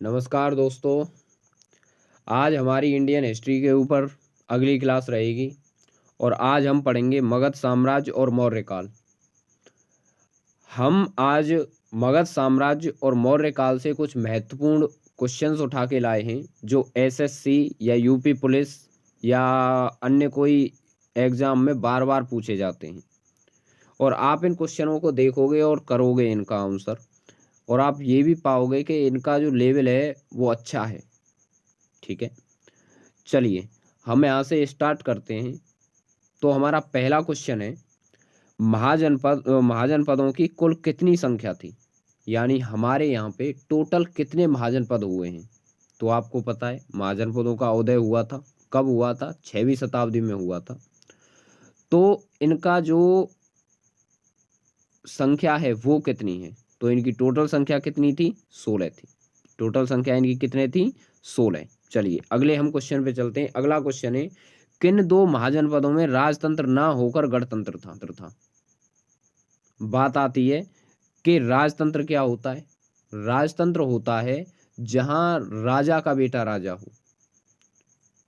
नमस्कार दोस्तों। आज हमारी इंडियन हिस्ट्री के ऊपर अगली क्लास रहेगी और आज हम पढ़ेंगे मगध साम्राज्य और मौर्य काल। हम आज मगध साम्राज्य और मौर्य काल से कुछ महत्वपूर्ण क्वेश्चंस उठा के लाए हैं जो एसएससी या यूपी पुलिस या अन्य कोई एग्जाम में बार बार पूछे जाते हैं और आप इन क्वेश्चनों को देखोगे और करोगे इनका आंसर और आप ये भी पाओगे कि इनका जो लेवल है वो अच्छा है। ठीक है, चलिए हम यहाँ से स्टार्ट करते हैं। तो हमारा पहला क्वेश्चन है, महाजनपदों की कुल कितनी संख्या थी, यानी हमारे यहाँ पे टोटल कितने महाजनपद हुए हैं। तो आपको पता है महाजनपदों का उदय हुआ था, कब हुआ था, 6वीं शताब्दी में हुआ था। तो इनका जो संख्या है वो कितनी है, तो इनकी टोटल संख्या कितनी थी, 16 थी। टोटल संख्या इनकी कितने थी, 16। चलिए अगले हम क्वेश्चन पे चलते हैं। अगला क्वेश्चन है, किन दो महाजनपदों में राजतंत्र ना होकर गणतंत्र था। बात आती है कि राजतंत्र क्या होता है। राजतंत्र होता है जहां राजा का बेटा राजा हो,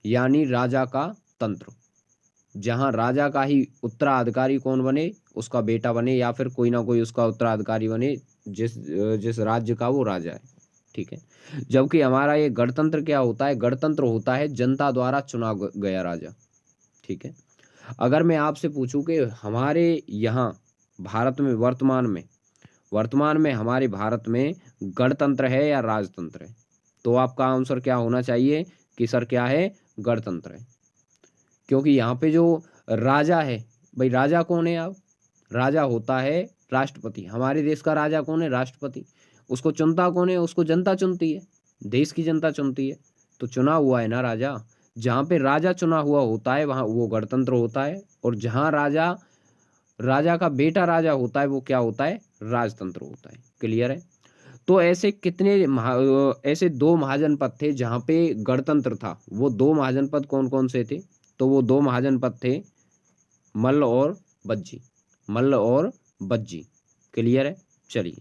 यानी राजा का तंत्र। जहां राजा का ही उत्तराधिकारी कौन बने, उसका बेटा बने या फिर कोई ना कोई उसका उत्तराधिकारी बने, जिस जिस राज्य का वो राजा है। ठीक है, जबकि हमारा ये गणतंत्र क्या होता है, गणतंत्र होता है जनता द्वारा चुना गया राजा। ठीक है, अगर मैं आपसे पूछूं कि हमारे यहाँ भारत में वर्तमान में हमारे भारत में गणतंत्र है या राजतंत्र है, तो आपका आंसर क्या होना चाहिए कि सर क्या है, गणतंत्र है। क्योंकि यहाँ पे जो राजा है, भाई राजा कौन है, आप राजा होता है राष्ट्रपति। हमारे देश का राजा कौन है, राष्ट्रपति। उसको चुनता कौन है, उसको जनता चुनती है, देश की जनता चुनती है। तो चुना हुआ है ना राजा। जहाँ पे राजा चुना हुआ होता है वहाँ वो गणतंत्र होता है, और जहाँ राजा का बेटा राजा होता है वो क्या होता है, राजतंत्र होता है। क्लियर है। तो ऐसे ऐसे दो महाजनपद थे जहाँ पे गणतंत्र था। वो दो महाजनपद कौन कौन से थे, तो वो दो महाजनपद थे मल्ल और बज्जी। क्लियर है। चलिए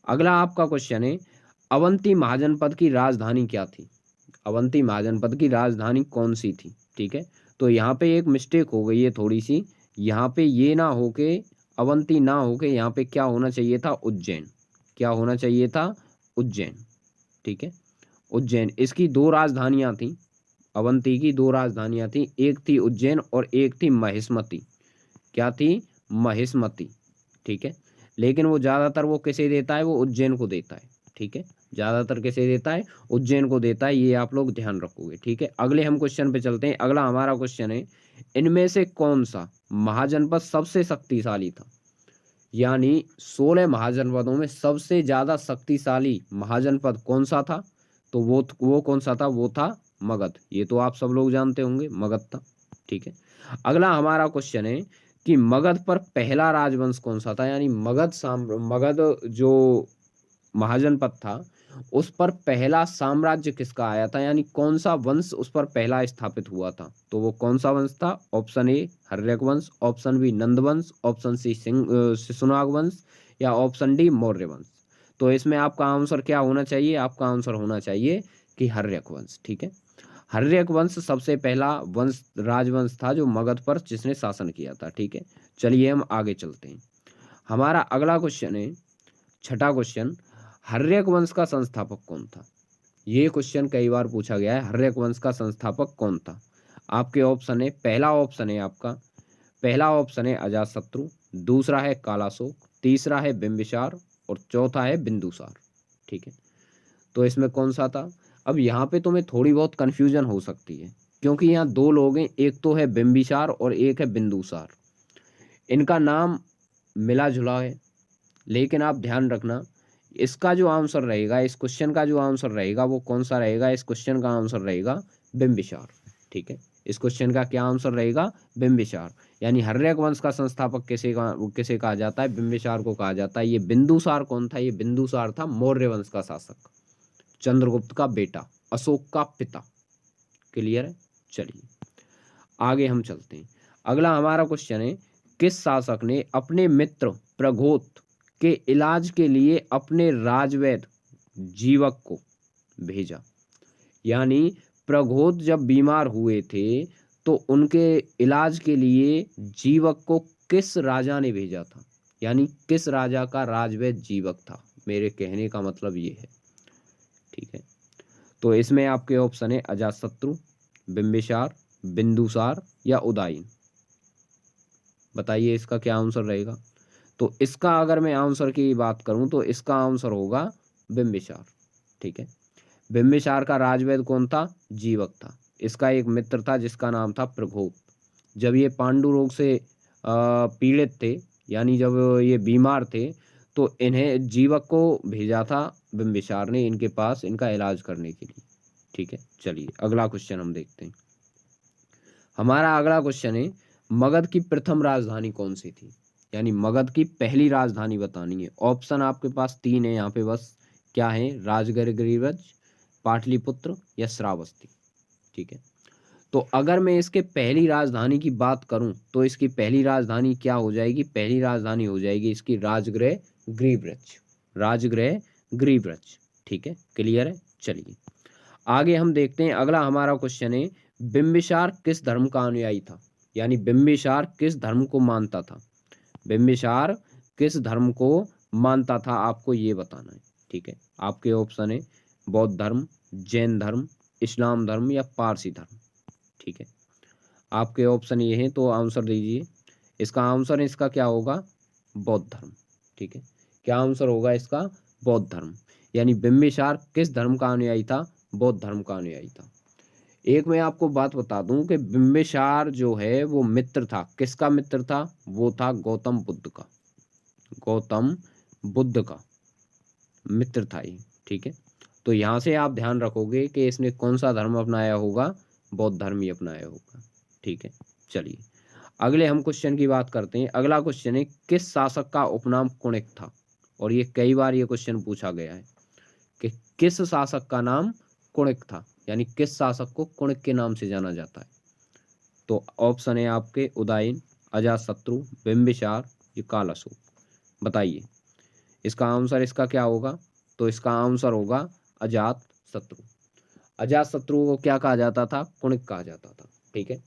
अगला आपका क्वेश्चन है, अवंती महाजनपद की राजधानी क्या थी। अवंती महाजनपद की राजधानी कौन सी थी। ठीक है, तो यहाँ पे एक मिस्टेक हो गई है थोड़ी सी। यहाँ पे ये ना हो के अवंती ना हो के यहाँ पे क्या होना चाहिए था, उज्जैन। क्या होना चाहिए था, उज्जैन। ठीक है, उज्जैन। इसकी दो राजधानियां थी, अवंती की दो राजधानियां थी, एक थी उज्जैन और एक थी महिष्मती। क्या थी, महिष्मती। ठीक है, लेकिन वो ज्यादातर वो किसे देता है, वो उज्जैन को देता है। ठीक है, ज्यादातर किसे देता है, उज्जैन को देता है। ये आप लोग ध्यान रखोगे। ठीक है, अगले हम क्वेश्चन पे चलते हैं। अगला हमारा क्वेश्चन है, इनमें से कौन सा महाजनपद सबसे शक्तिशाली था। यानी 16 महाजनपदों में सबसे ज्यादा शक्तिशाली महाजनपद कौन सा था, तो वो कौन सा था, वो था मगध। ये तो आप सब लोग जानते होंगे, मगध था। ठीक है, अगला हमारा क्वेश्चन है कि मगध पर पहला राजवंश कौन सा था। यानी मगध जो महाजनपद था उस पर पहला साम्राज्य किसका आया था, यानी कौन सा वंश उस पर पहला स्थापित हुआ था। तो वो कौन सा वंश था, ऑप्शन ए हर्यक वंश, ऑप्शन बी नंद वंश, ऑप्शन सी शिशुनाग वंश, या ऑप्शन डी मौर्य वंश। तो इसमें आपका आंसर क्या होना चाहिए, आपका आंसर होना चाहिए कि हर्यक वंश। ठीक है, हर्यक वंश सबसे पहला वंश राजवंश था जो मगध पर जिसने शासन किया था। ठीक है, चलिए हम आगे चलते हैं। हमारा अगला क्वेश्चन है, छठा क्वेश्चन, हर्यक वंश का संस्थापक कौन था। ये क्वेश्चन कई बार पूछा गया है, हर्यक वंश का संस्थापक कौन था। आपके ऑप्शन है, पहला ऑप्शन है अजातशत्रु, दूसरा है कालाशोक, तीसरा है बिंबिसार और चौथा है बिंदुसार। ठीक है, तो इसमें कौन सा था। अब यहाँ पे तुम्हें थोड़ी बहुत कंफ्यूजन हो सकती है क्योंकि यहाँ दो लोग हैं, एक तो है बिंबिसार और एक है बिंदुसार। इनका नाम मिला जुला है, लेकिन आप ध्यान रखना इसका जो आंसर रहेगा, इस क्वेश्चन का जो आंसर रहेगा वो कौन सा रहेगा, इस क्वेश्चन का आंसर रहेगा बिंबिसार। ठीक है, इस क्वेश्चन का क्या आंसर रहेगा, बिंबिसार। यानी हर्यक वंश का संस्थापक किसे कहा जाता है, बिंबिसार को कहा जाता है। ये बिंदुसार कौन था, ये बिंदुसार था मौर्य वंश का शासक, चंद्रगुप्त का बेटा, अशोक का पिता। क्लियर है। चलिए आगे हम चलते हैं। अगला हमारा क्वेश्चन है, किस शासक ने अपने मित्र प्रघोत के इलाज के लिए अपने राजवैद्य जीवक को भेजा। यानी प्रघोत जब बीमार हुए थे तो उनके इलाज के लिए जीवक को किस राजा ने भेजा था, यानी किस राजा का राजवैद्य जीवक था। मेरे कहने का मतलब ये है, ठीक है। तो इसमें आपके ऑप्शन है अजातशत्रु, बिंबिसार, बिंदुसार या उदयन। बताइए इसका क्या आंसर रहेगा। तो इसका अगर मैं आंसर की बात करूं तो इसका आंसर होगा बिंबिसार, ठीक है। बिंबिसार का राजवैद्य कौन था, जीवक था। इसका एक मित्र था जिसका नाम था प्रघोत। जब ये पांडु रोग से पीड़ित थे, यानी जब ये बीमार थे, तो इन्हें जीवक को भेजा था बिंबिसार ने इनके पास इनका इलाज करने के लिए, ठीक है। चलिए अगला क्वेश्चन हम देखते हैं। हमारा अगला क्वेश्चन है मगध की प्रथम राजधानी कौन सी थी, यानी मगध की पहली राजधानी बतानी है। ऑप्शन आपके पास 3 है यहाँ पे, बस क्या है, राजगृह गिरिव्रज, पाटलिपुत्र या श्रावस्ती, ठीक है। तो अगर मैं इसके पहली राजधानी की बात करूं तो इसकी पहली राजधानी क्या हो जाएगी, पहली राजधानी हो जाएगी इसकी राजगृह गिरिव्रज, राजगृह गिरिव्रज, ठीक है। क्लियर है। चलिए आगे हम देखते हैं। अगला हमारा क्वेश्चन है बिंबिसार किस धर्म का अनुयायी था, यानी बिंबिसार किस धर्म को मानता था। बिंबिसार किस धर्म को मानता था आपको ये बताना है, ठीक है। आपके ऑप्शन है बौद्ध धर्म, जैन धर्म, इस्लाम धर्म या पारसी धर्म, ठीक है। आपके ऑप्शन ये हैं तो आंसर दीजिए। इसका आंसर इसका क्या होगा, बौद्ध धर्म, ठीक है। क्या आंसर होगा इसका, बौद्ध धर्म। यानी बिंबिसार किस धर्म का अनुयायी था, बौद्ध धर्म का अनुयायी था। एक मैं आपको बात बता दूं कि बिंबिसार जो है वो मित्र था, किसका मित्र था, वो था गौतम बुद्ध का, गौतम बुद्ध का मित्र था ये, ठीक है। तो यहाँ से आप ध्यान रखोगे कि इसने कौन सा धर्म अपनाया होगा, बौद्ध धर्म ही अपनाया होगा, ठीक है। चलिए अगले हम क्वेश्चन की बात करते हैं। अगला क्वेश्चन है किस शासक का उपनाम कुणिक था, और ये कई बार ये क्वेश्चन पूछा गया है कि किस शासक का नाम कुणिक था, यानी किस शासक को कुणिक के नाम से जाना जाता है। तो ऑप्शन है आपके उदयन, अजातशत्रु, बिंबिसार या काल अशोक। बताइए इसका आंसर इसका क्या होगा। तो इसका आंसर होगा अजातशत्रु। अजातशत्रु को क्या कहा जाता था, कुणिक कहा जाता था, ठीक है।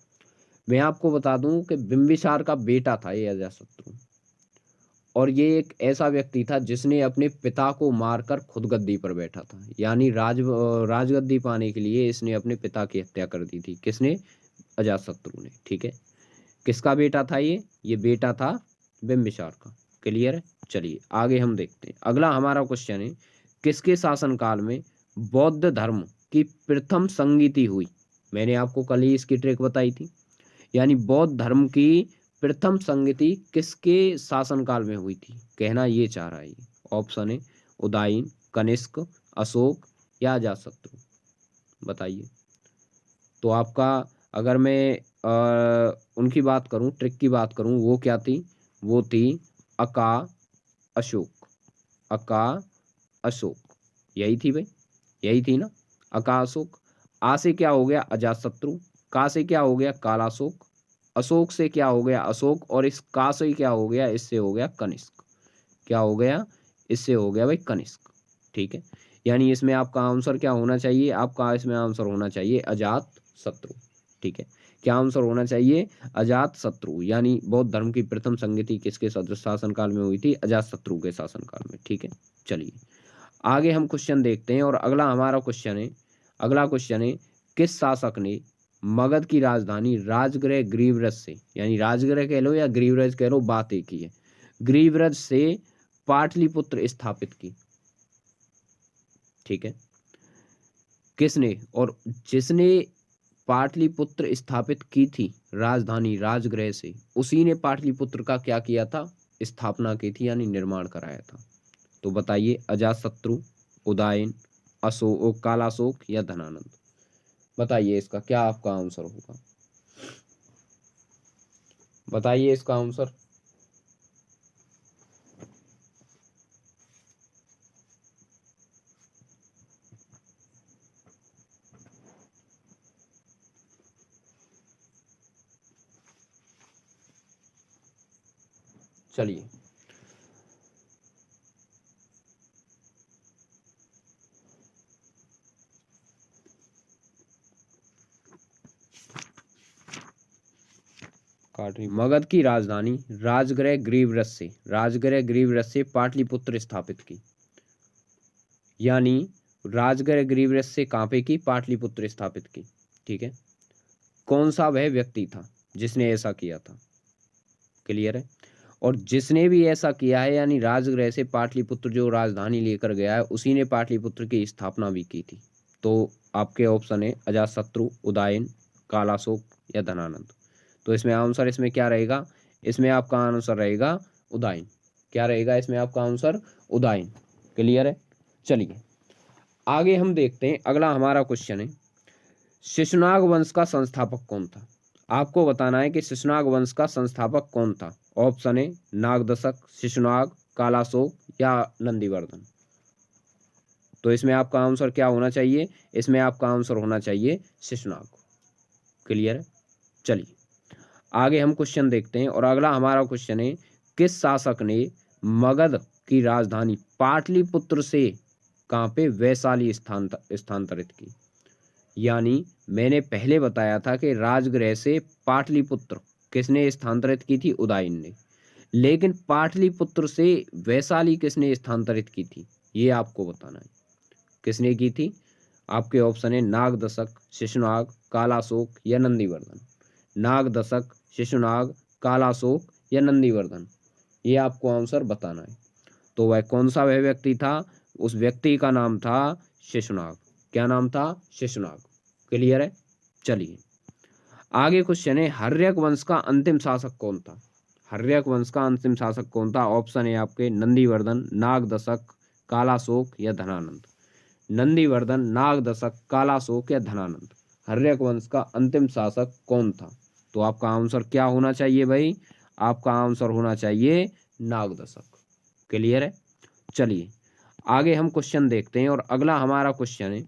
मैं आपको बता दूं कि बिंबिसार का बेटा था ये अजातशत्रु, और ये एक ऐसा व्यक्ति था जिसने अपने पिता को मारकर खुद गद्दी पर बैठा था। यानी राजगद्दी पाने के लिए इसने अपने पिता की हत्या कर दी थी। किसने, अजातशत्रु ने, ठीक है। किसका बेटा था ये बेटा था बिंबिसार का। क्लियर है। चलिए आगे हम देखते हैं। अगला हमारा क्वेश्चन है किसके शासनकाल में बौद्ध धर्म की प्रथम संगीति हुई। मैंने आपको कल ही इसकी ट्रिक बताई थी। यानी बौद्ध धर्म की प्रथम संगति किसके शासनकाल में हुई थी, कहना ये चाह रहा है। ऑप्शन है उदयन, कनिष्क, अशोक या अजातशत्रु। बताइए। तो आपका अगर मैं उनकी बात करूं, ट्रिक की बात करूं, वो क्या थी, वो थी अका अशोक, अका अशोक, यही थी भाई, यही थी ना, अका अशोक। आ से क्या हो गया अजातशत्रु, का से क्या हो गया कालाशोक, अशोक से क्या हो गया अशोक, और इस का से क्या हो गया, इससे हो गया कनिष्क। क्या हो गया, इससे हो गया भाई कनिष्क, ठीक है। यानी इसमें आपका आंसर क्या होना चाहिए, आपका इसमें आंसर होना चाहिए अजातशत्रु, ठीक है। क्या आंसर होना चाहिए, अजातशत्रु। यानी बौद्ध धर्म की प्रथम संगति किसके शासनकाल में हुई थी, अजातशत्रु के शासनकाल में, ठीक है। चलिए आगे हम क्वेश्चन देखते हैं। और अगला हमारा क्वेश्चन है, अगला क्वेश्चन है किस शासक ने मगध की राजधानी राजगृह गिरिव्रज से, यानी राजगृह कह लो या गिरिव्रज कह लो, बात एक ही है, गिरिव्रज से पाटलिपुत्र स्थापित की, ठीक है। किसने, और जिसने पाटलिपुत्र स्थापित की थी राजधानी राजगृह से, उसी ने पाटलिपुत्र का क्या किया था, स्थापना की थी, यानी निर्माण कराया था। तो बताइए अजातशत्रु, उदयन, अशोक, कालाशोक या धनानंद। बताइए इसका क्या आपका आंसर होगा, बताइए इसका आंसर। चलिए काट रही। मगध की राजधानी राजगृह ग्रीवरस से पाटलिपुत्र स्थापित की, यानी राजगृह ग्रीवरस से कहाँ पे की, पाटलिपुत्र स्थापित की। ठीक है, कौन सा वह व्यक्ति था जिसने ऐसा किया था? क्लियर है। और जिसने भी ऐसा किया है यानी राजगृह से पाटलिपुत्र जो राजधानी लेकर गया है उसी ने पाटलिपुत्र की स्थापना भी की थी। तो आपके ऑप्शन है अजातशत्रु, उदयन, कालाशोक या धनानंद। तो इसमें आंसर इसमें क्या रहेगा? इसमें आपका आंसर रहेगा उदयन। क्या रहेगा इसमें आपका आंसर? उदयन। क्लियर है। चलिए आगे हम देखते हैं, अगला हमारा क्वेश्चन है शिशुनाग वंश का संस्थापक कौन था? आपको बताना है कि शिशुनाग वंश का संस्थापक कौन था। ऑप्शन है नागदशक, शिशुनाग, कालाशोक या नंदीवर्धन। तो इसमें आपका आंसर क्या होना चाहिए? इसमें आपका आंसर होना चाहिए शिशुनाग। क्लियर है। चलिए आगे हम क्वेश्चन देखते हैं और अगला हमारा क्वेश्चन है किस शासक ने मगध की राजधानी पाटलिपुत्र से कहाँ पे वैशाली स्थानांतरित की? यानी मैंने पहले बताया था कि राजगृह से पाटलिपुत्र किसने स्थानांतरित की थी? उदयन ने। लेकिन पाटलिपुत्र से वैशाली किसने स्थानांतरित की थी? ये आपको बताना है। किसने की थी? आपके ऑप्शन है नागदशक, शिशुनाग, कालाशोक या नंदीवर्धन। नागदशक, शिशुनाग, कालाशोक या नंदीवर्धन, ये आपको आंसर बताना है। तो वह कौन सा वह व्यक्ति था? उस व्यक्ति का नाम था शिशुनाग। क्या नाम था? शिशुनाग। क्लियर है। चलिए आगे क्वेश्चन है हर्यक वंश का अंतिम शासक कौन था? हर्यक वंश का अंतिम शासक कौन था? ऑप्शन है आपके नंदीवर्धन, नागदशक, कालाशोक या धनानंद। नंदीवर्धन, नागदशक, कालाशोक या धनानंद, हर्यक वंश का अंतिम शासक कौन था? तो आपका आंसर क्या होना चाहिए भाई? आपका आंसर होना चाहिए नागदशक। क्लियर है। चलिए आगे हम क्वेश्चन देखते हैं और अगला हमारा क्वेश्चन है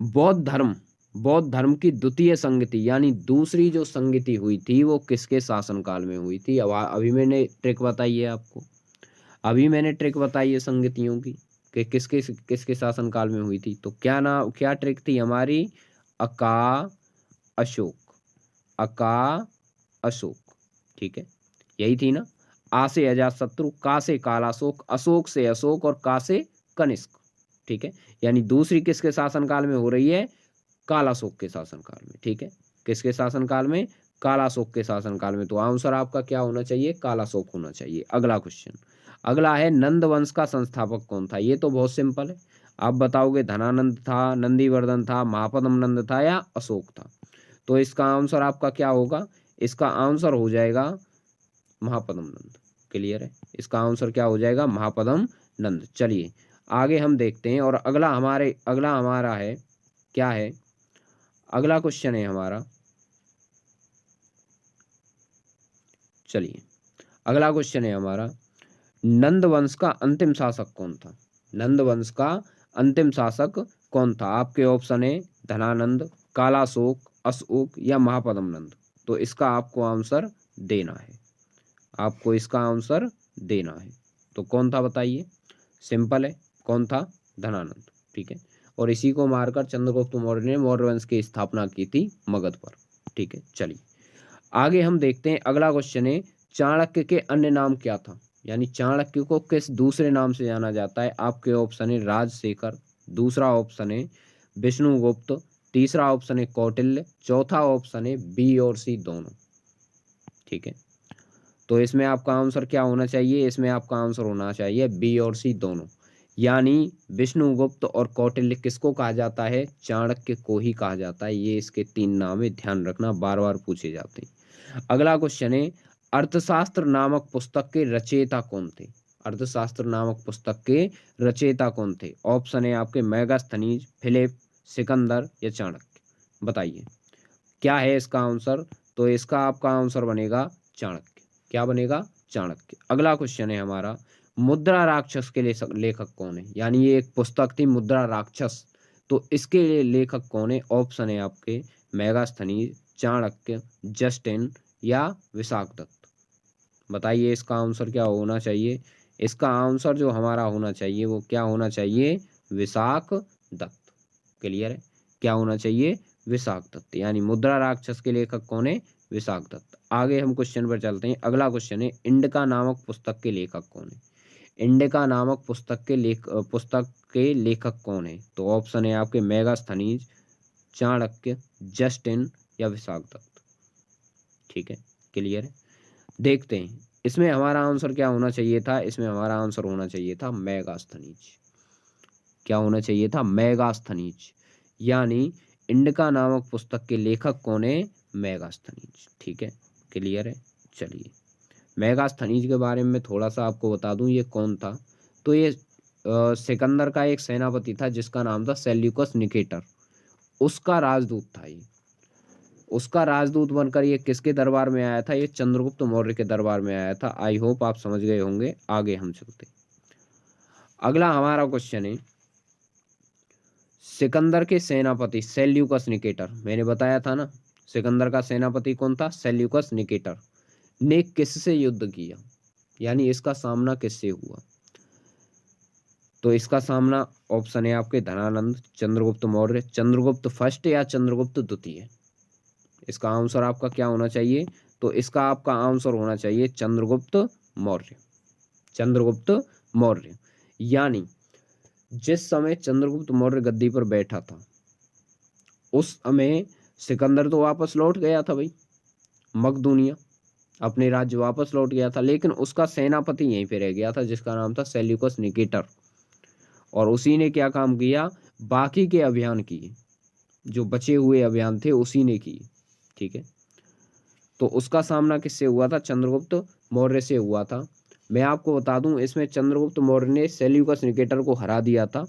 बौद्ध धर्म की द्वितीय संगति यानी दूसरी जो संगति हुई थी वो किसके शासनकाल में हुई थी? अभी मैंने ट्रिक बताई है आपको, अभी मैंने ट्रिक बताई है संगतियों की कि किसके किसके शासनकाल में हुई थी। तो क्या ट्रिक थी हमारी? अका अशोक। ठीक है, यही थी ना। आ से अजातशत्रु, का से कालाशोक, अशोक से अशोक और का से कनिष्क। ठीक है, यानी दूसरी किसके शासनकाल में हो रही है? कालाशोक के शासनकाल में। ठीक है, किसके शासनकाल में? कालाशोक के शासनकाल में। तो आंसर आपका क्या होना चाहिए? कालाशोक होना चाहिए। अगला क्वेश्चन, अगला है नंद वंश का संस्थापक कौन था? ये तो बहुत सिंपल है, आप बताओगे धनानंद था, नंदीवर्धन था, महापद्म नंद था या अशोक था। तो इसका आंसर आपका क्या होगा? इसका आंसर हो जाएगा महापद्म नंद। क्लियर है, इसका आंसर क्या हो जाएगा? महापद्म नंद। चलिए आगे हम देखते हैं और अगला हमारा है क्या है? अगला क्वेश्चन है हमारा, चलिए अगला क्वेश्चन है हमारा नंद वंश का अंतिम शासक कौन था? नंद वंश का अंतिम शासक कौन था? आपके ऑप्शन है धनानंद, कालाशोक, अशोक या महापद्म नंद। तो इसका आपको आंसर देना है, आपको इसका आंसर देना है। तो कौन था बताइए? सिंपल है, कौन था? धनानंद। ठीक है, और इसी को मारकर चंद्रगुप्त मौर्य ने मौर्य वंश की स्थापना की थी मगध पर। ठीक है, चलिए आगे हम देखते हैं। अगला क्वेश्चन है चाणक्य के अन्य नाम क्या था? यानी चाणक्य को किस दूसरे नाम से जाना जाता है? आपके ऑप्शन है राजशेखर, दूसरा ऑप्शन है विष्णुगुप्त, तीसरा ऑप्शन है कौटिल्य, चौथा ऑप्शन है बी और सी दोनों। ठीक है, तो इसमें आपका आंसर क्या होना चाहिए? इसमें आपका आंसर होना चाहिए बी और सी दोनों, यानी विष्णुगुप्त और कौटिल्य किसको कहा जाता है? चाणक्य को ही कहा जाता है। ये इसके 3 नाम है, ध्यान रखना, बार बार पूछे जाते हैं। अगला क्वेश्चन है अर्थशास्त्र नामक पुस्तक के रचयिता कौन थे? अर्थशास्त्र नामक पुस्तक के रचयिता कौन थे? ऑप्शन है आपके मेगास्थनीज, फिलिप, सिकंदर या चाणक्य। बताइए क्या है इसका आंसर? तो इसका आपका आंसर बनेगा चाणक्य। क्या बनेगा? चाणक्य। अगला क्वेश्चन है हमारा मुद्रा राक्षस के लेखक कौन है? यानी ये एक पुस्तक थी मुद्रा राक्षस, तो इसके लेखक कौन है? ऑप्शन है आपके मेगास्थनीज, चाणक्य, जस्टिन या विशाखदत्त। बताइए इसका आंसर क्या होना चाहिए? इसका आंसर जो हमारा होना चाहिए वो क्या होना चाहिए? विशाखदत्त। क्लियर है, क्या होना चाहिए? विशाखदत्त। यानी मुद्रा राक्षस के लेखक कौन है? विशाखदत्त। आगे हम क्वेश्चन पर चलते हैं। अगला क्वेश्चन है, इंडिका नामक पुस्तक के लेखक कौन है? इंडिका नामक पुस्तक के लेखक कौन है? तो ऑप्शन है आपके मेगास्थनीज, चाणक्य, जस्टिन या विशाखदत्त। ठीक है, क्लियर है। देखते हैं इसमें हमारा आंसर क्या होना चाहिए था। इसमें हमारा आंसर होना चाहिए था मेगास्थनीज। क्या होना चाहिए था? मेगास्थनीज। यानी इंडिका नामक पुस्तक के लेखक कौन है? मेगास्थनीज। ठीक है, क्लियर है। चलिए, मेगास्थनीज के बारे में थोड़ा सा आपको बता दूं, ये कौन था। तो ये सिकंदर का एक सेनापति था जिसका नाम था सेल्यूकस निकेटर। उसका राजदूत था ये। उसका राजदूत बनकर ये किसके दरबार में आया था? ये चंद्रगुप्त मौर्य के दरबार में आया था। आई होप आप समझ गए होंगे। आगे हम चलते। अगला हमारा क्वेश्चन है, सिकंदर के सेनापति सेल्यूकस निकेटर, मैंने बताया था ना सिकंदर का सेनापति कौन था? सेल्यूकस निकेटर ने किससे युद्ध किया? यानी इसका सामना किससे हुआ? तो इसका सामना ऑप्शन है आपके धनानंद, चंद्रगुप्त मौर्य, चंद्रगुप्त फर्स्ट या चंद्रगुप्त द्वितीय। इसका आंसर आपका क्या होना चाहिए? तो इसका आपका आंसर होना चाहिए चंद्रगुप्त मौर्य। चंद्रगुप्त मौर्य। यानी जिस समय चंद्रगुप्त मौर्य गद्दी पर बैठा था उस समय सिकंदर तो वापस लौट गया था भाई, मकदूनिया, अपने राज्य वापस लौट गया था, लेकिन उसका सेनापति यहीं पे रह गया था जिसका नाम था सेल्यूकस निकेटर। और उसी ने क्या काम किया? बाकी के अभियान किए, जो बचे हुए अभियान थे उसी ने किए। ठीक है, तो उसका सामना किससे हुआ था? चंद्रगुप्त मौर्य से हुआ था। मैं आपको बता दूं, इसमें चंद्रगुप्त मौर्य ने सेल्यूकस निकेटर को हरा दिया था।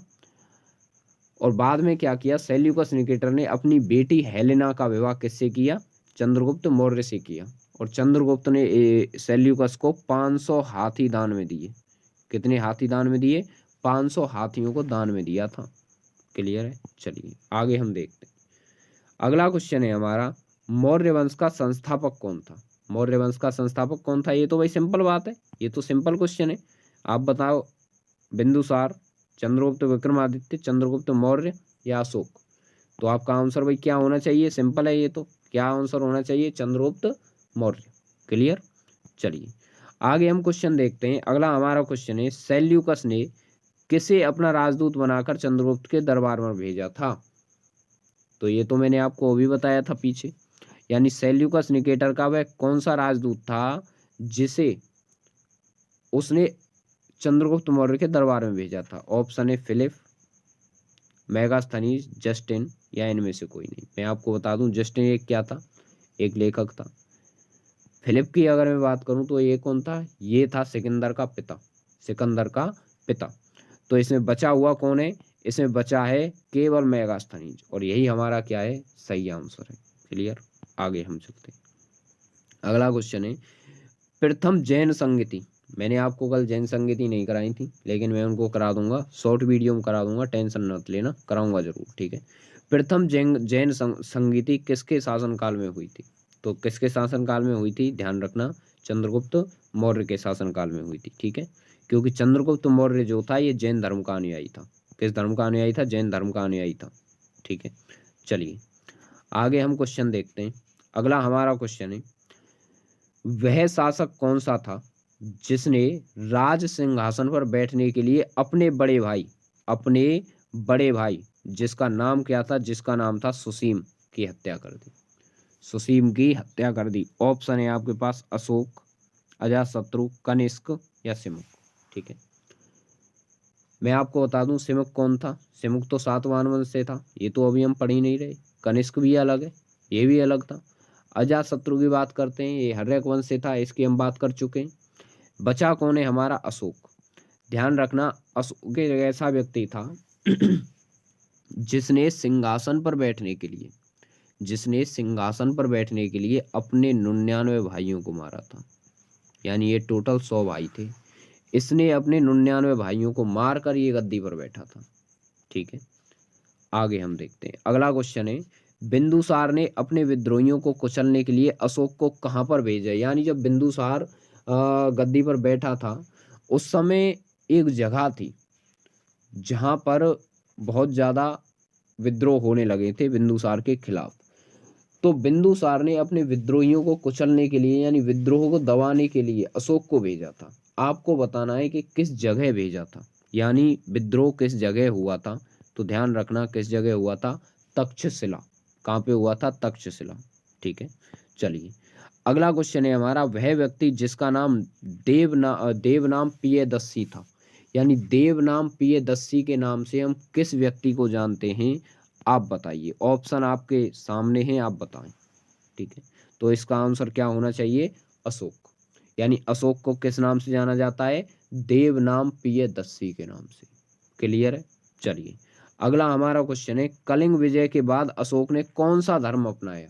और बाद में क्या किया? सेल्यूकस निकेटर ने अपनी बेटी हेलेना का विवाह किससे किया? चंद्रगुप्त मौर्य से किया। और चंद्रगुप्त ने सेल्यूकस को 500 हाथी दान में दिए। कितने हाथी दान में दिए? 500 हाथियों को दान में दिया था। क्लियर है। चलिए आगे हम देखते हैं। अगला क्वेश्चन है हमारा, मौर्य वंश का संस्थापक कौन था? मौर्य वंश का संस्थापक कौन था? ये तो भाई सिंपल बात है, ये तो सिंपल क्वेश्चन है। आप बताओ, बिंदुसार, चंद्रगुप्त विक्रमादित्य, चंद्रगुप्त मौर्य या अशोक। तो आपका आंसर भाई क्या होना चाहिए? सिंपल है ये तो। क्या आंसर होना चाहिए? चंद्रगुप्त मौर्य। क्लियर। चलिए आगे हम क्वेश्चन देखते हैं। अगला हमारा क्वेश्चन है, सेल्यूकस ने किसे अपना राजदूत बनाकर चंद्रगुप्त के दरबार में भेजा था? तो ये तो मैंने आपको अभी बताया था पीछे। यानी सेल्यूकस निकेटर का वह कौन सा राजदूत था जिसे उसने चंद्रगुप्त मौर्य के दरबार में भेजा था? ऑप्शन है फिलिप, मेगास्थनीज, जस्टिन या इनमें से कोई नहीं। मैं आपको बता दूं, जस्टिन एक क्या था? एक लेखक था। फिलिप की अगर मैं बात करूं तो ये कौन था? ये था सिकंदर का पिता। सिकंदर का पिता। तो इसमें बचा हुआ कौन है? इसमें बचा है केवल मेगास्थनीज। और यही हमारा क्या है? सही आंसर है। क्लियर। आगे हम चलते हैं। अगला क्वेश्चन है, प्रथम जैन संगीति। मैंने आपको कल जैन संगीति नहीं कराई थी, लेकिन मैं उनको करा दूंगा, शॉर्ट वीडियो में करा दूंगा, टेंशन मत लेना, कराऊंगा जरूर। ठीक है। प्रथम जैन संगीति किसके शासनकाल में हुई थी? तो किसके शासनकाल में हुई थी? ध्यान रखना, चंद्रगुप्त मौर्य के शासनकाल में हुई थी। ठीक है, क्योंकि चंद्रगुप्त मौर्य जो था ये जैन धर्म का अनुयायी था। किस धर्म का अनुयायी था? जैन धर्म का अनुयायी था। ठीक है, चलिए आगे हम क्वेश्चन देखते हैं। अगला हमारा क्वेश्चन है, वह शासक कौन सा था जिसने राज सिंहासन पर बैठने के लिए अपने बड़े भाई जिसका नाम क्या था? जिसका नाम था सुसीम, की हत्या कर दी। सुसीम की हत्या कर दी। ऑप्शन है आपके पास अशोक, अजातशत्रु, कनिष्क या सिमुक। ठीक है, मैं आपको बता दूं सिमुक कौन था। सिमुक तो सातवाहन वंश से था, ये तो अभी हम पढ़ ही नहीं रहे। कनिष्क भी अलग है, ये भी अलग था। अजातशत्रु की बात करते हैं, ये हर्यक वंश से था, इसकी हम बात कर चुके हैं। बचा कौन है? हमारा अशोक। ध्यान रखना, अशोक एक ऐसा व्यक्ति था जिसने सिंहासन पर बैठने के लिए अपने 99 भाइयों को मारा था। यानी ये टोटल 100 भाई थे। इसने अपने 99 भाइयों को मारकर ये गद्दी पर बैठा था। ठीक है, आगे हम देखते हैं। अगला क्वेश्चन है, बिंदुसार ने अपने विद्रोहियों को कुचलने के लिए अशोक को कहां पर भेजा? यानी जब बिंदुसार गद्दी पर बैठा था उस समय एक जगह थी जहां पर बहुत ज्यादा विद्रोह होने लगे थे बिंदुसार के खिलाफ। तो बिंदुसार ने अपने विद्रोहियों को कुचलने के लिए यानी विद्रोह को दबाने के लिए अशोक को भेजा था। आपको बताना है कि किस जगह भेजा था, यानी विद्रोह किस जगह हुआ था। तो ध्यान रखना किस जगह हुआ था, तक्षशिला। कहाँ पे हुआ था, तक्षशिला। ठीक है, चलिए अगला क्वेश्चन है हमारा, वह व्यक्ति जिसका नाम देवनाम प्रियदर्शी था, यानी देवनाम प्रियदर्शी के नाम से हम किस व्यक्ति को जानते हैं, आप बताइए। ऑप्शन आपके सामने हैं, आप बताएं। ठीक है, तो इसका आंसर क्या होना चाहिए, अशोक। यानी अशोक को किस नाम से जाना जाता है, देवनाम प्रियदर्शी के नाम से। क्लियर है। चलिए अगला हमारा क्वेश्चन है, कलिंग विजय के बाद अशोक ने कौन सा धर्म अपनाया।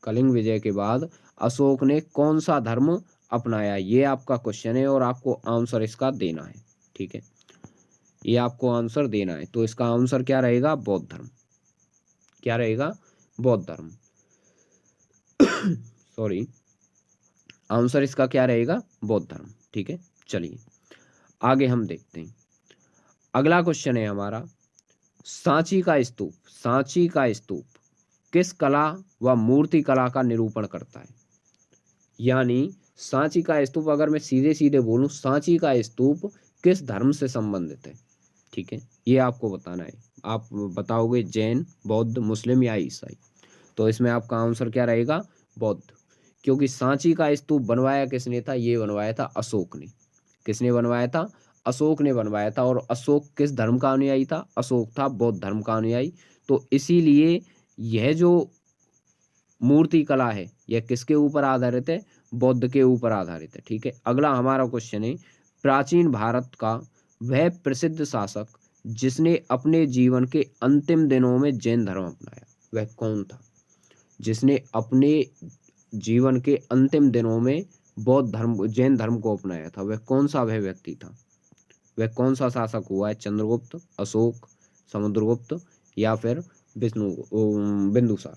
कलिंग विजय के बाद अशोक ने कौन सा धर्म अपनाया, ये आपका क्वेश्चन है और आपको आंसर इसका देना है। ठीक है, ये आपको आंसर देना है। तो इसका आंसर क्या रहेगा, बौद्ध धर्म। क्या रहेगा, बौद्ध धर्म। सॉरी, आंसर इसका क्या रहेगा, बौद्ध धर्म। ठीक है, चलिए आगे हम देखते हैं। अगला क्वेश्चन है हमारा, सांची का स्तूप, सांची का स्तूप किस कला व मूर्ति कला का निरूपण करता है। यानी सांची का स्तूप, अगर मैं सीधे सीधे बोलूं, सांची का स्तूप किस धर्म से संबंधित है। ठीक है, ये आपको बताना है। आप बताओगे जैन, बौद्ध, मुस्लिम या ईसाई। तो इसमें आपका आंसर क्या रहेगा, बौद्ध। क्योंकि सांची का स्तूप बनवाया किसने था, ये बनवाया था अशोक ने। किसने बनवाया था, अशोक ने बनवाया था। और अशोक किस धर्म का अनुयायी था, अशोक था बौद्ध धर्म का अनुयायी। तो इसीलिए यह जो मूर्ति कला है यह किसके ऊपर आधारित है, बौद्ध के ऊपर आधारित है। ठीक है, अगला हमारा क्वेश्चन है, प्राचीन भारत का वह प्रसिद्ध शासक जिसने अपने जीवन के अंतिम दिनों में जैन धर्म अपनाया, वह कौन था। जिसने अपने जीवन के अंतिम दिनों में बौद्ध धर्म, जैन धर्म को अपनाया था, वह कौन सा वह व्यक्ति था, वह कौन सा शासक हुआ है, चंद्रगुप्त, अशोक, समुद्रगुप्त या फिर बिंदुसार।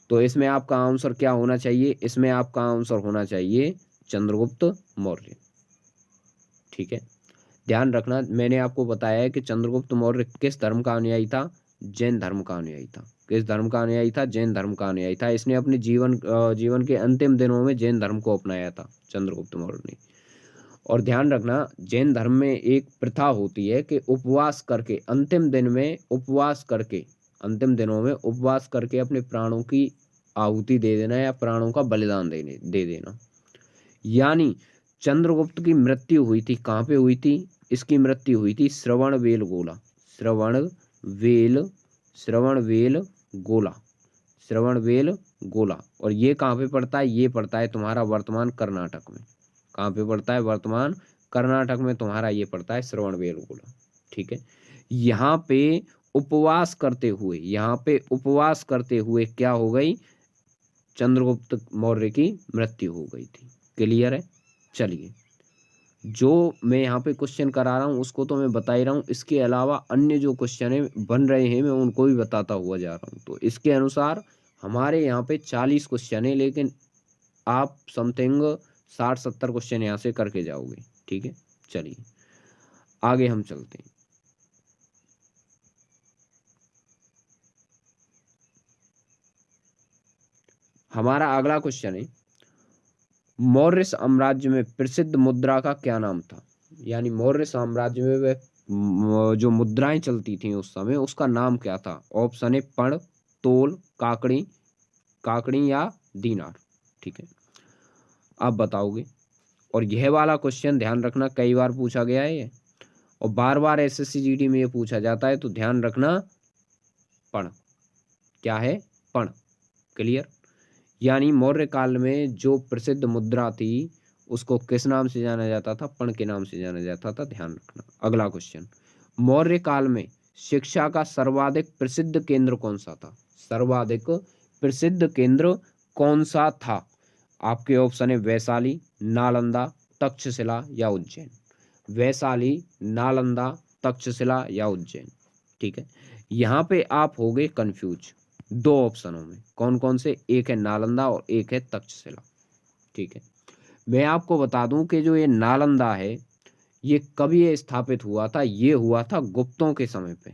तो इसमें आपका आंसर क्या होना चाहिए, इसमें आपका आंसर होना चाहिए चंद्रगुप्त मौर्य। ठीक है, ध्यान रखना, मैंने आपको बताया है कि चंद्रगुप्त मौर्य किस धर्म का अनुयायी था, जैन धर्म का अनुयायी था। किस धर्म का अनुयायी था, जैन धर्म का अनुयायी था। इसने अपने जीवन के अंतिम दिनों में जैन धर्म को अपनाया था चंद्रगुप्त मौर्य ने। और ध्यान रखना, जैन धर्म में एक प्रथा होती है कि उपवास करके अंतिम दिन में उपवास करके, अंतिम दिनों में उपवास करके अपने प्राणों की आहुति दे देना या प्राणों का बलिदान दे देना। यानी चंद्रगुप्त की मृत्यु हुई थी, कहाँ पे हुई थी, इसकी मृत्यु हुई थी श्रवणबेलगोला, श्रवणबेलगोला। और ये कहाँ पे पड़ता है, ये पड़ता है तुम्हारा वर्तमान कर्नाटक में। कहाँ पे पड़ता है, वर्तमान कर्नाटक में तुम्हारा ये पड़ता है श्रवणबेलगोला। ठीक है, यहाँ पे उपवास करते हुए, यहाँ पे उपवास करते हुए क्या हो गई, चंद्रगुप्त मौर्य की मृत्यु हो गई थी। क्लियर है। चलिए, जो मैं यहाँ पे क्वेश्चन करा रहा हूँ उसको तो मैं बता ही रहा हूँ, इसके अलावा अन्य जो क्वेश्चन है बन रहे हैं मैं उनको भी बताता हुआ जा रहा हूँ। तो इसके अनुसार हमारे यहाँ पे 40 क्वेश्चन है, लेकिन आप समथिंग 60-70 क्वेश्चन यहाँ से करके जाओगे। ठीक है, चलिए आगे हम चलते हैं। हमारा अगला क्वेश्चन है, मौर्य साम्राज्य में प्रसिद्ध मुद्रा का क्या नाम था। यानी मौर्य साम्राज्य में वह जो मुद्राएं चलती थी उस समय, उसका नाम क्या था। ऑप्शन है पण, तोल, काकड़ी या दीनार। ठीक है, आप बताओगे। और यह वाला क्वेश्चन ध्यान रखना कई बार पूछा गया है ये, और बार बार एसएससी जीडी में ये पूछा जाता है। तो ध्यान रखना, पण। क्या है, पण। क्लियर। यानी मौर्य काल में जो प्रसिद्ध मुद्रा थी उसको किस नाम से जाना जाता था, पण के नाम से जाना जाता था। ध्यान रखना। अगला क्वेश्चन, मौर्य काल में शिक्षा का सर्वाधिक प्रसिद्ध केंद्र कौन सा था। सर्वाधिक प्रसिद्ध केंद्र कौन सा था। आपके ऑप्शन है वैशाली, नालंदा, तक्षशिला या उज्जैन। वैशाली, नालंदा, तक्षशिला या उज्जैन। ठीक है, यहाँ पे आप हो गए कंफ्यूज दो ऑप्शनों में। कौन कौन से, एक है नालंदा और एक है तक्षशिला। ठीक है, मैं आपको बता दूं कि जो ये नालंदा है ये कब ये स्थापित हुआ था, ये हुआ था गुप्तों के समय पे,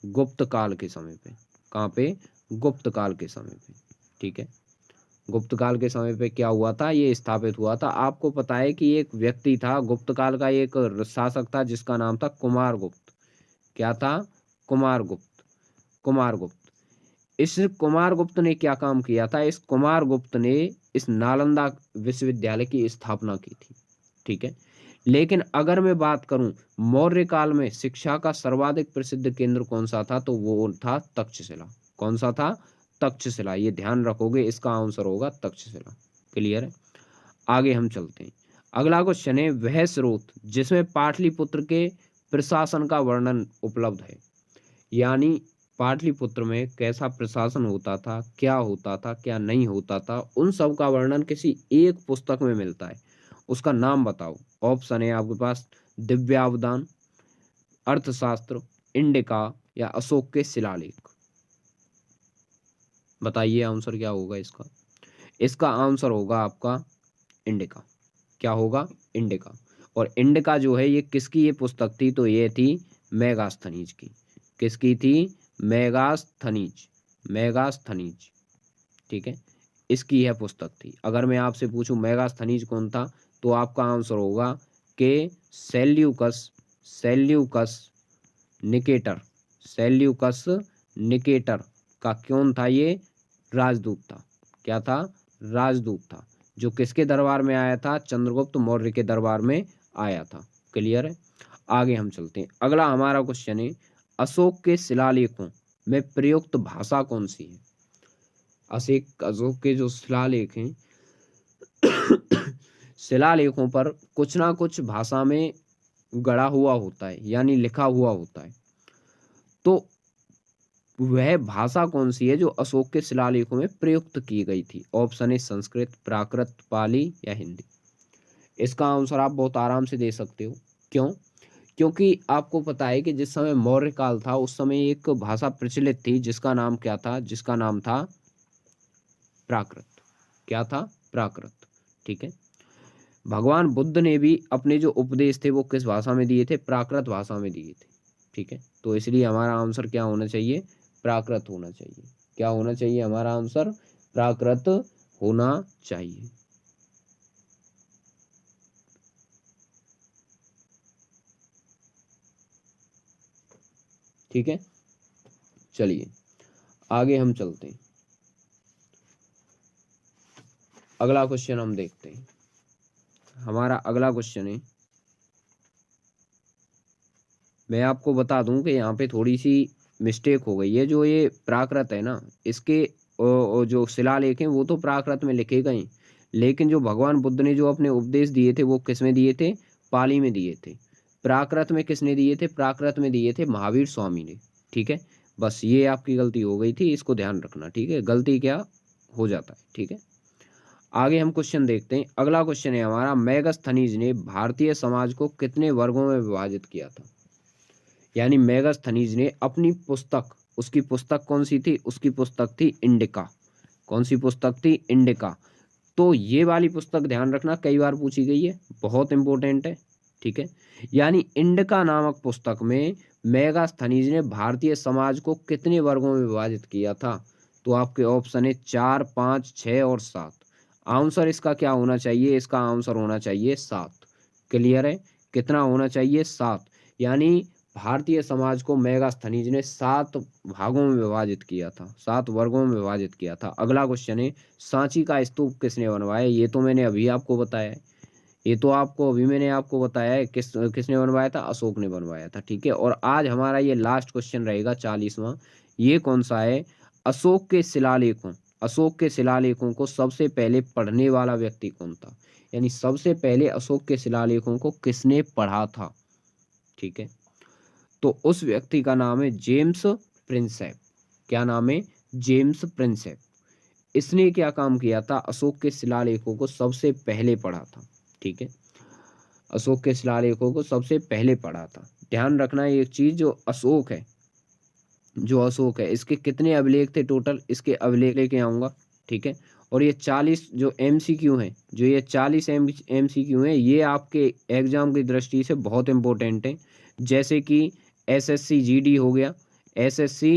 गुप्त काल के समय पे। कहाँ पे, गुप्त काल के समय पे, ठीक है। गुप्त काल के समय पे क्या हुआ था, ये स्थापित हुआ था। आपको पता है कि एक व्यक्ति था गुप्त काल का, एक शासक था जिसका नाम था कुमारगुप्त। क्या था? कुमारगुप्त। कुमारगुप्त। इस कुमारगुप्त ने क्या काम किया था? इस कुमारगुप्त ने इस नालंदा विश्वविद्यालय की स्थापना की थी, ठीक है। लेकिन अगर मैं बात करूं मौर्य काल में शिक्षा का सर्वाधिक प्रसिद्ध केंद्र कौन सा था, तो वो था तक्षशिला। कौन सा था? तक्षशिला। ये ध्यान रखोगे, इसका आंसर होगा तक्षशिला। क्लियर है? आगे हम चलते हैं। अगला क्वेश्चन है, वह स्रोत जिसमें पाटलिपुत्र के प्रशासन का वर्णन उपलब्ध है। यानी पाटलिपुत्र में कैसा प्रशासन होता था, क्या होता था, क्या नहीं होता था, उन सब का वर्णन किसी एक पुस्तक में मिलता है। उसका नाम बताओ। ऑप्शन है आपके पास दिव्यावदान, अर्थशास्त्र, इंडिका या अशोक के शिलालेख। बताइए आंसर क्या होगा इसका। इसका आंसर होगा आपका इंडिका। क्या होगा? इंडिका। और इंडिका जो है ये किसकी ये पुस्तक थी, तो ये थी मेगास्थनीज की। किसकी थी? मेगास्थनीज। मेगास्थनीज, ठीक है। इसकी यह पुस्तक थी। अगर मैं आपसे पूछूं मेगास्थनीज कौन था, तो आपका आंसर होगा कि Seleucus. Seleucus Nicator. Seleucus Nicator का कौन था? ये राजदूत था। क्या था? राजदूत था, जो किसके दरबार में आया था? चंद्रगुप्त मौर्य के दरबार में आया था। क्लियर है? आगे हम चलते हैं। अगला हमारा क्वेश्चन है, अशोक के शिलालेखों में प्रयुक्त भाषा कौन सी है? अशोक के जो शिलालेख हैं शिलालेखों पर कुछ ना कुछ भाषा में गढ़ा हुआ होता है, यानी लिखा हुआ होता है। तो वह भाषा कौन सी है जो अशोक के शिलालेखों में प्रयुक्त की गई थी? ऑप्शन है संस्कृत, प्राकृत, पाली या हिंदी। इसका आंसर आप बहुत आराम से दे सकते हो। क्यों? क्योंकि आपको पता है कि जिस समय मौर्य काल था उस समय एक भाषा प्रचलित थी जिसका नाम क्या था? जिसका नाम था प्राकृत। क्या था? प्राकृत, ठीक है। भगवान बुद्ध ने भी अपने जो उपदेश थे वो किस भाषा में दिए थे? प्राकृत भाषा में दिए थे, ठीक है। तो इसलिए हमारा आंसर क्या होना चाहिए? प्राकृत होना चाहिए। क्या होना चाहिए? हमारा आंसर प्राकृत होना चाहिए। ठीक है, चलिए आगे हम चलते हैं। अगला क्वेश्चन हम देखते हैं। हमारा अगला क्वेश्चन है, मैं आपको बता दूं कि यहाँ पे थोड़ी सी मिस्टेक हो गई है। जो ये प्राकृत है ना, इसके जो शिलालेख हैं वो तो प्राकृत में लिखे गए, लेकिन जो भगवान बुद्ध ने जो अपने उपदेश दिए थे वो किस में दिए थे? पाली में दिए थे। प्राकृत में किसने दिए थे? प्राकृत में दिए थे महावीर स्वामी ने, ठीक है। बस ये आपकी गलती हो गई थी, इसको ध्यान रखना, ठीक है। गलती क्या हो जाता है, ठीक है। आगे हम क्वेश्चन देखते हैं। अगला क्वेश्चन है हमारा, मेगास्थनीज ने भारतीय समाज को कितने वर्गों में विभाजित किया था? यानी मेगास्थनीज ने अपनी पुस्तक, उसकी पुस्तक कौन सी थी? उसकी पुस्तक थी इंडिका। कौन सी पुस्तक थी? इंडिका। तो ये वाली पुस्तक ध्यान रखना, कई बार पूछी गई है, बहुत इंपॉर्टेंट है, ठीक है। यानी इंडिका नामक पुस्तक में मेगास्थनीज ने भारतीय समाज को कितने वर्गों में विभाजित किया था? तो आपके ऑप्शन है 4, 5, 6 और 7। आंसर इसका क्या होना चाहिए? इसका आंसर होना चाहिए 7। क्लियर है? कितना होना चाहिए? 7। यानी भारतीय समाज को मेगास्थनीज ने 7 भागों में विभाजित किया था, 7 वर्गों में विभाजित किया था। अगला क्वेश्चन है, सांची का स्तूप किसने बनवाया? ये तो मैंने अभी आपको बताया है। ये तो आपको अभी मैंने आपको बताया है किसने बनवाया था? अशोक ने बनवाया था, ठीक है। और आज हमारा ये लास्ट क्वेश्चन रहेगा 40वां। ये कौन सा है? अशोक के शिलालेखों, अशोक के शिलालेखों को सबसे पहले पढ़ने वाला व्यक्ति कौन था? यानी सबसे पहले अशोक के शिलालेखों को किसने पढ़ा था, ठीक है। तो उस व्यक्ति का नाम है जेम्स प्रिंसेप। क्या नाम है? James Prinsep. इसने क्या काम किया था? अशोक के शिलालेखों को सबसे पहले पढ़ा था, ठीक है। अशोक के शिलालेखों को सबसे पहले पढ़ा था। ध्यान रखना एक चीज, जो अशोक है, जो अशोक है, इसके कितने अभिलेख थे टोटल? इसके अभिलेख लेके आऊंगा, ठीक है। और ये 40 जो MCQ हैं, जो ये 40 MCQ हैं, ये आपके एग्जाम की दृष्टि से बहुत इंपॉर्टेंट है। जैसे कि SSC GD हो गया, SSC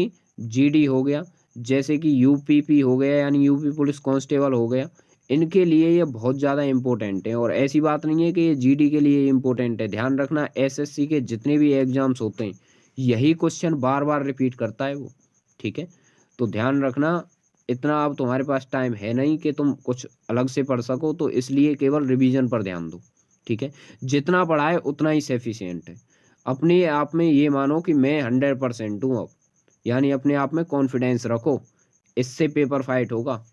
GD हो गया, जैसे कि यूपीपी हो गया यानी यूपी पुलिस कांस्टेबल हो गया, इनके लिए ये बहुत ज़्यादा इम्पोर्टेंट है। और ऐसी बात नहीं है कि ये जीडी के लिए इम्पोर्टेंट है। ध्यान रखना एसएससी के जितने भी एग्जाम्स होते हैं यही क्वेश्चन बार बार रिपीट करता है वो, ठीक है। तो ध्यान रखना, इतना अब तुम्हारे पास टाइम है नहीं कि तुम कुछ अलग से पढ़ सको, तो इसलिए केवल रिवीजन पर ध्यान दो, ठीक है। जितना पढ़ा है उतना ही सफिशिएंट है। अपने आप में ये मानो कि मैं 100% हूँ अब, यानी अपने आप में कॉन्फिडेंस रखो, इससे पेपर फाइट होगा।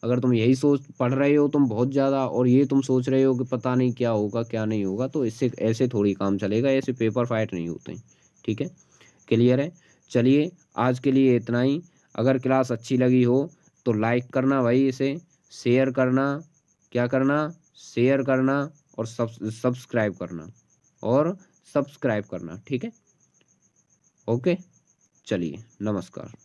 अगर तुम यही सोच पढ़ रहे हो तुम बहुत ज़्यादा, और ये तुम सोच रहे हो कि पता नहीं क्या होगा क्या नहीं होगा, तो इससे ऐसे थोड़ी काम चलेगा, ऐसे पेपर फाइट नहीं होते हैं, ठीक है। क्लियर है। चलिए आज के लिए इतना ही। अगर क्लास अच्छी लगी हो तो लाइक करना भाई, इसे शेयर करना, क्या करना, शेयर करना, और सब्सक्राइब करना, और सब्सक्राइब करना, ठीक है। ओके, चलिए नमस्कार।